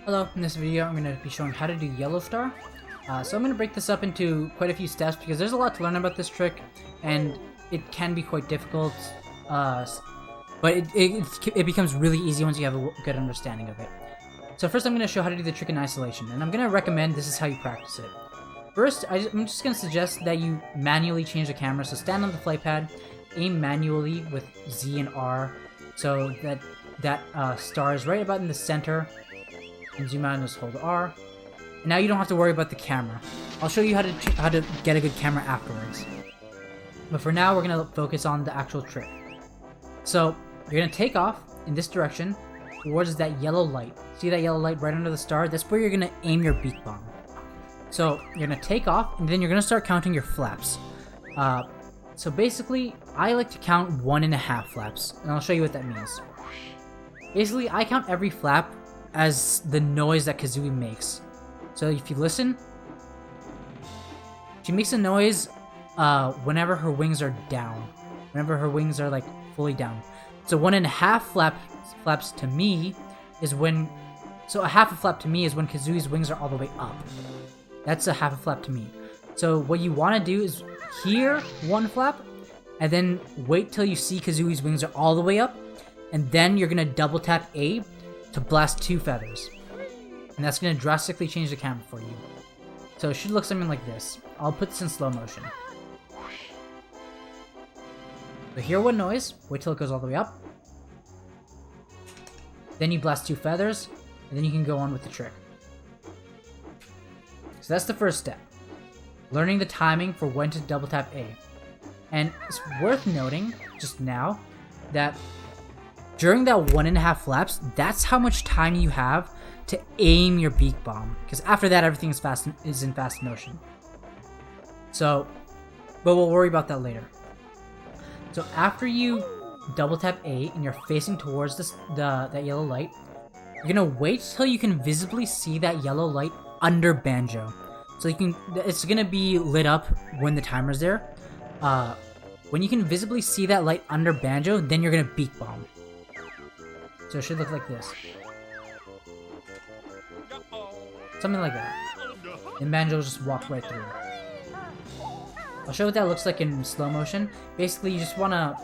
Hello, in this video I'm going to be showing how to do Yellow Star. So I'm going to break this up into quite a few steps because there's a lot to learn about this trick and it can be quite difficult, but it becomes really easy once you have a good understanding of it. So first I'm going to show how to do the trick in isolation, and I'm going to recommend this is how you practice it. First, I'm just going to suggest that you manually change the camera, so stand on the flight pad, aim manually with Z and R so that star is right about in the center, and zoom out and just hold R. And now you don't have to worry about the camera. I'll show you how to get a good camera afterwards. But for now, we're gonna focus on the actual trick. So you're gonna take off in this direction towards that yellow light. See that yellow light right under the star? That's where you're gonna aim your beak bomb. So you're gonna take off, and then you're gonna start counting your flaps. So basically, I like to count 1.5 flaps, and I'll show you what that means. Basically, I count every flap as the noise that Kazooie makes. So if you listen, she makes a noise whenever her wings are down. Whenever her wings are like fully down. So 1.5 flaps to me is when... So a half a flap to me is when Kazooie's wings are all the way up. That's a half a flap to me. So what you want to do is hear one flap, and then wait till you see Kazooie's wings are all the way up, and then you're going to double tap A to blast 2 feathers. And that's going to drastically change the camera for you. So it should look something like this. I'll put this in slow motion. So hear one noise, wait till it goes all the way up. Then you blast 2 feathers, and then you can go on with the trick. So that's the first step. Learning the timing for when to double tap A. And it's worth noting, just now, that during that 1.5 flaps, that's how much time you have to aim your beak bomb. Because after that, everything is in fast motion. So, but we'll worry about that later. So after you double tap A and you're facing towards that yellow light, you're gonna wait till you can visibly see that yellow light under Banjo. So it's gonna be lit up when the timer's there. When you can visibly see that light under Banjo, then you're gonna beak bomb. So it should look like this. Something like that. And Banjo will just walk right through. I'll show what that looks like in slow motion. Basically, you just want to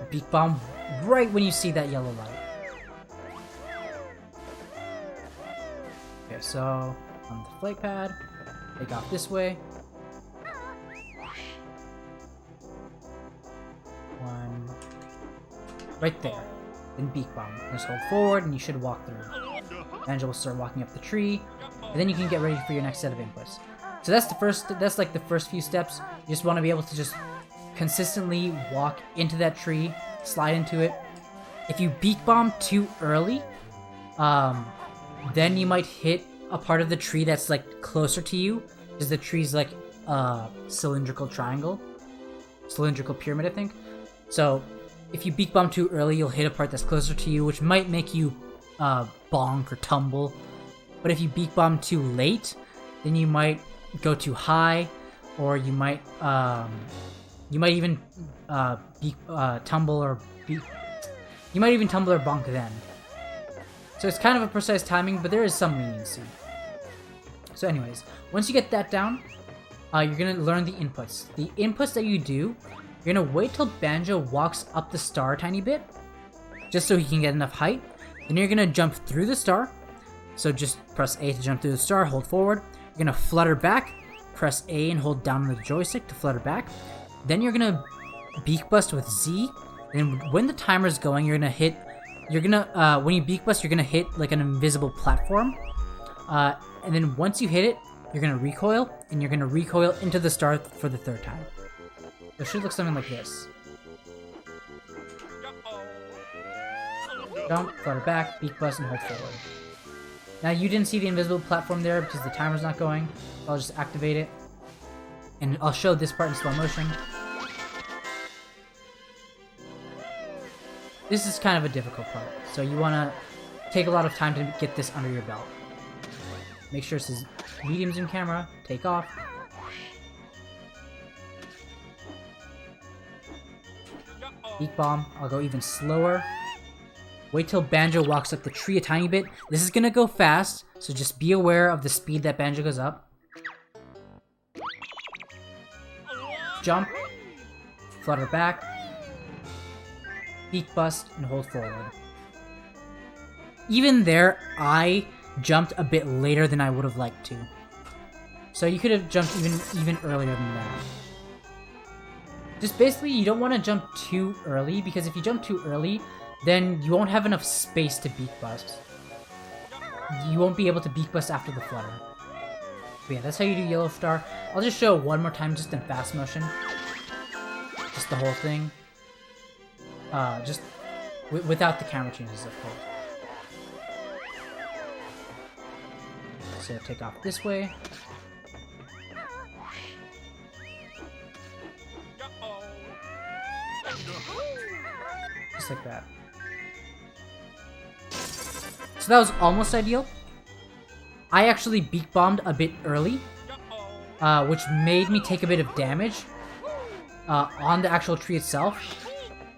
beak bomb right when you see that yellow light. Okay, so on the flight pad, take off this way. One. Right there. Then beak bomb. Just hold forward and you should walk through. Banjo will start walking up the tree, and then you can get ready for your next set of inputs. So that's like the first few steps. You just want to be able to just consistently walk into that tree, slide into it. If you beak bomb too early, then you might hit a part of the tree that's like closer to you, because the tree's like a cylindrical pyramid, I think. So if you beak bomb too early, you'll hit a part that's closer to you, which might make you bonk or tumble. But if you beak bomb too late, then you might go too high, or you might even tumble or bonk then. So it's kind of a precise timing, but there is some leniency. So anyways, once you get that down, you're gonna learn the inputs. The inputs that you do, you're gonna wait till Banjo walks up the star a tiny bit, just so he can get enough height. Then you're gonna jump through the star. So just press A to jump through the star, hold forward. You're gonna flutter back, press A and hold down on the joystick to flutter back. Then you're gonna beak bust with Z. And when the timer's going, when you beak bust, you're gonna hit like an invisible platform. And then once you hit it, you're gonna recoil, and you're gonna recoil into the star for the 3rd time. So it should look something like this. Jump, flutter back, beak bust, and hold forward. Now you didn't see the invisible platform there because the timer's not going. I'll just activate it. And I'll show this part in slow motion. This is kind of a difficult part, so you want to take a lot of time to get this under your belt. Make sure this is medium zoom camera, take off. Beak bomb, I'll go even slower. Wait till Banjo walks up the tree a tiny bit. This is gonna go fast, so just be aware of the speed that Banjo goes up. Jump, flutter back, beak bust, and hold forward. Even there, I jumped a bit later than I would have liked to. So you could have jumped even earlier than that. Just basically, you don't want to jump too early, because if you jump too early, then you won't have enough space to beak bust. You won't be able to beak bust after the flutter. But yeah, that's how you do Yellow Star. I'll just show it one more time just in fast motion. Just the whole thing. Just without the camera changes, of course. So take off this way. Just like that. So that was almost ideal. I actually beak bombed a bit early, which made me take a bit of damage on the actual tree itself.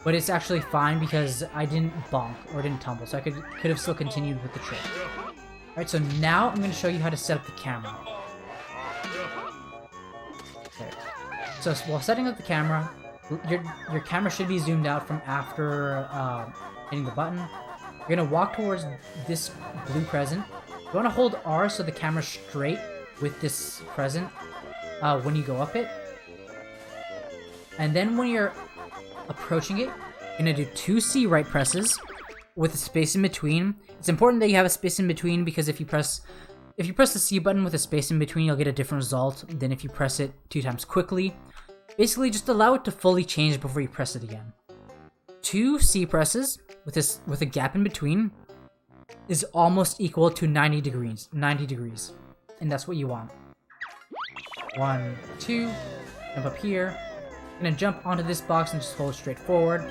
But it's actually fine because I didn't bonk or didn't tumble, so I could have still continued with the trick. Alright, so now I'm going to show you how to set up the camera. Okay. So while setting up the camera, your camera should be zoomed out from after hitting the button. You're going to walk towards this blue crescent. You want to hold R so the camera's straight with this crescent when you go up it. And then when you're approaching it, you're going to do 2 C right presses with a space in between. It's important that you have a space in between because if you press the C button with a space in between, you'll get a different result than if you press it 2 times quickly. Basically, just allow it to fully change before you press it again. 2 C presses with a gap in between is almost equal to 90 degrees. And that's what you want. 1, 2, jump up here. You're gonna jump onto this box and just hold straight forward.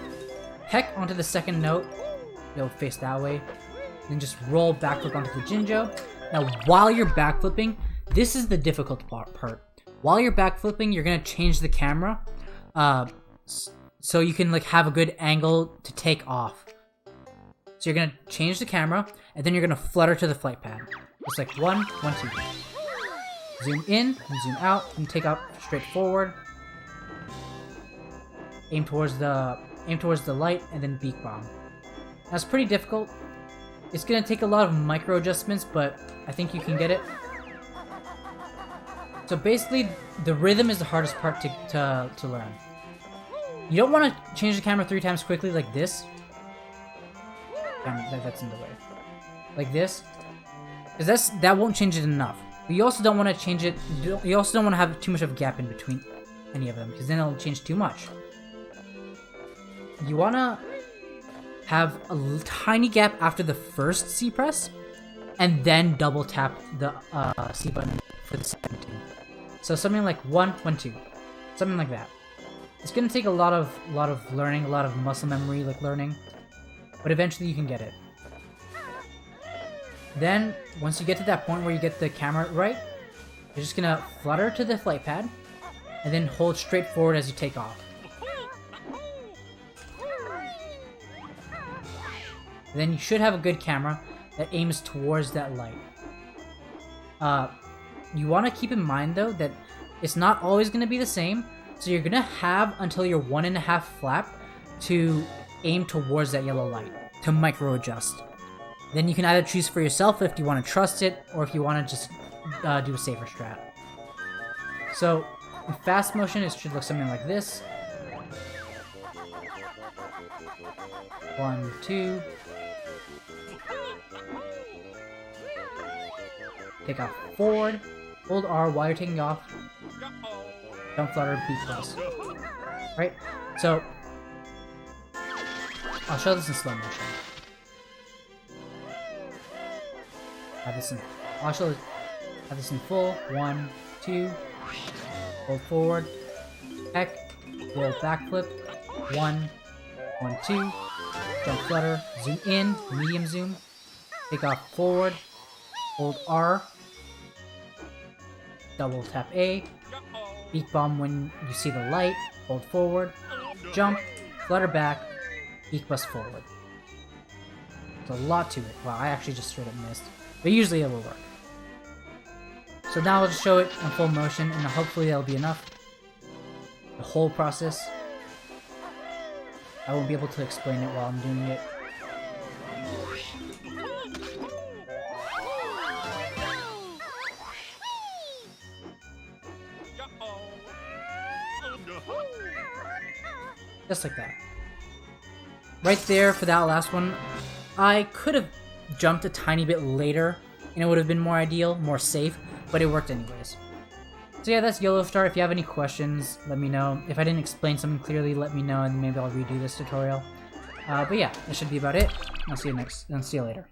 Peck onto the second note. You'll face that way. Then just roll backflip onto the Jinjo. Now, while you're backflipping, this is the difficult part. While you're backflipping, you're gonna change the camera, so you can like have a good angle to take off. So you're gonna change the camera, and then you're gonna flutter to the flight pad. It's like 1, 1, 2. Zoom in and zoom out, and take out straight forward. Aim towards the light, and then beak bomb. That's pretty difficult. It's gonna take a lot of micro adjustments, but I think you can get it. So basically, the rhythm is the hardest part to learn. You don't want to change the camera 3 times quickly like this. Damn, that's in the way. Like this, because that won't change it enough. But you also don't want to change it. You also don't want to have too much of a gap in between any of them, because then it'll change too much. You want to have a tiny gap after the first C press, and then double tap the C button for the second two. So something like 1, 1, 2, something like that. It's gonna take a lot of learning, a lot of muscle memory, like learning, but eventually you can get it. Then once you get to that point where you get the camera right, you're just gonna flutter to the flight pad, and then hold straight forward as you take off. Then you should have a good camera that aims towards that light. You want to keep in mind though that it's not always going to be the same, so you're going to have until your 1.5 flap to aim towards that yellow light, to micro adjust. Then you can either choose for yourself if you want to trust it, or if you want to just do a safer strat. So in fast motion it should look something like this. 1, 2. Take off forward, hold R while you're taking off, jump flutter, beat plus. Right? So, I'll show this in slow motion. Have this in full. 1, 2, hold forward, heck, roll backflip, 1, 1, 2, jump flutter, zoom in, medium zoom, take off forward, hold R, double tap A, beak bomb when you see the light, hold forward, jump, flutter back, beak bust forward. There's a lot to it. Wow, I actually just straight up missed. But usually it will work. So now I'll just show it in full motion, and hopefully that'll be enough. The whole process. I won't be able to explain it while I'm doing it. Just like that. Right there for that last one. I could have jumped a tiny bit later, and it would have been more ideal, more safe, but it worked anyways. So yeah, that's Yolo Star. If you have any questions, let me know. If I didn't explain something clearly, let me know, and maybe I'll redo this tutorial. But yeah, that should be about it. I'll see you later.